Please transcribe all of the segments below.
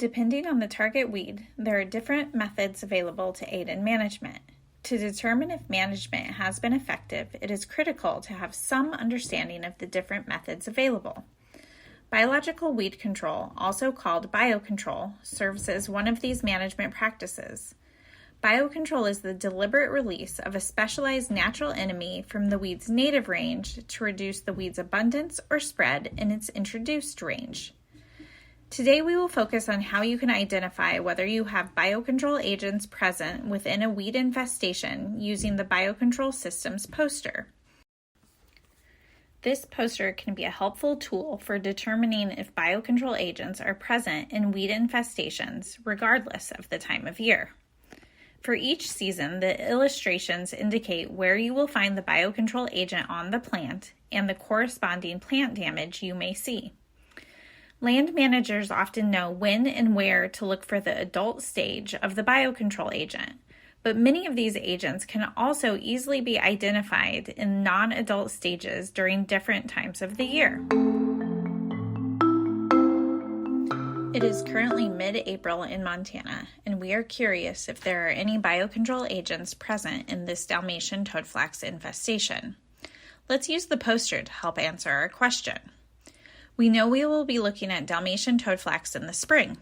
Depending on the target weed, there are different methods available to aid in management. To determine if management has been effective, it is critical to have some understanding of the different methods available. Biological weed control, also called biocontrol, serves as one of these management practices. Biocontrol is the deliberate release of a specialized natural enemy from the weed's native range to reduce the weed's abundance or spread in its introduced range. Today we will focus on how you can identify whether you have biocontrol agents present within a weed infestation using the Biocontrol Systems poster. This poster can be a helpful tool for determining if biocontrol agents are present in weed infestations, regardless of the time of year. For each season, the illustrations indicate where you will find the biocontrol agent on the plant and the corresponding plant damage you may see. Land managers often know when and where to look for the adult stage of the biocontrol agent, but many of these agents can also easily be identified in non-adult stages during different times of the year. It is currently mid-April in Montana, and we are curious if there are any biocontrol agents present in this Dalmatian toadflax infestation. Let's use the poster to help answer our question. We know we will be looking at Dalmatian toadflax in the spring.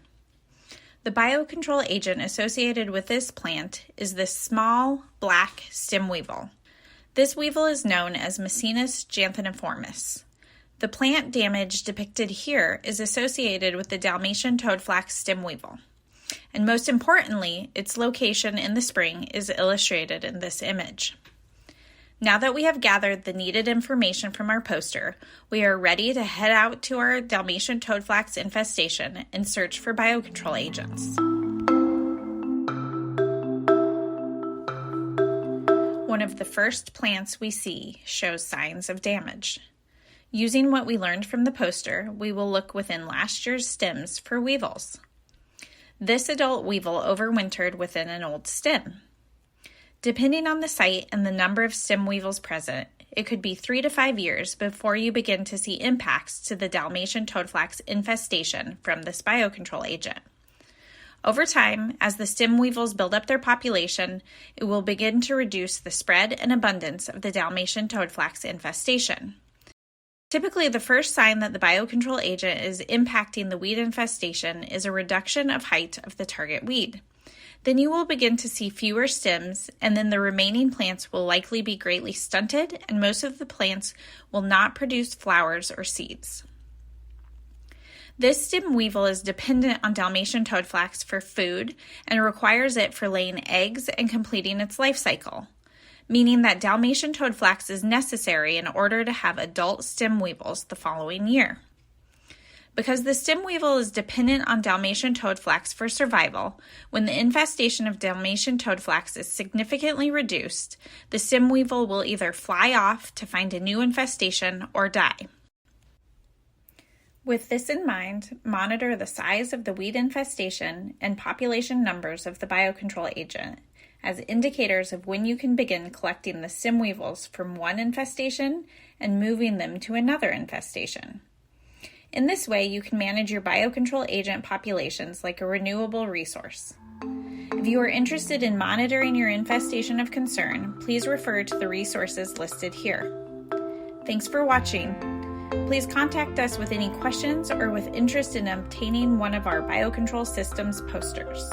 The biocontrol agent associated with this plant is this small, black stem weevil. This weevil is known as Macinus janthiniformis. The plant damage depicted here is associated with the Dalmatian toadflax stem weevil. And most importantly, its location in the spring is illustrated in this image. Now that we have gathered the needed information from our poster, we are ready to head out to our Dalmatian toadflax infestation and search for biocontrol agents. One of the first plants we see shows signs of damage. Using what we learned from the poster, we will look within last year's stems for weevils. This adult weevil overwintered within an old stem. Depending on the site and the number of stem weevils present, it could be 3 to 5 years before you begin to see impacts to the Dalmatian toadflax infestation from this biocontrol agent. Over time, as the stem weevils build up their population, it will begin to reduce the spread and abundance of the Dalmatian toadflax infestation. Typically, the first sign that the biocontrol agent is impacting the weed infestation is a reduction of height of the target weed. Then you will begin to see fewer stems, and then the remaining plants will likely be greatly stunted, and most of the plants will not produce flowers or seeds. This stem weevil is dependent on Dalmatian toadflax for food and requires it for laying eggs and completing its life cycle, meaning that Dalmatian toadflax is necessary in order to have adult stem weevils the following year. Because the stem weevil is dependent on Dalmatian toadflax for survival, when the infestation of Dalmatian toadflax is significantly reduced, the stem weevil will either fly off to find a new infestation or die. With this in mind, monitor the size of the weed infestation and population numbers of the biocontrol agent as indicators of when you can begin collecting the stem weevils from one infestation and moving them to another infestation. In this way, you can manage your biocontrol agent populations like a renewable resource. If you are interested in monitoring your infestation of concern, please refer to the resources listed here. Thanks for watching. Please contact us with any questions or with interest in obtaining one of our Biocontrol Systems posters.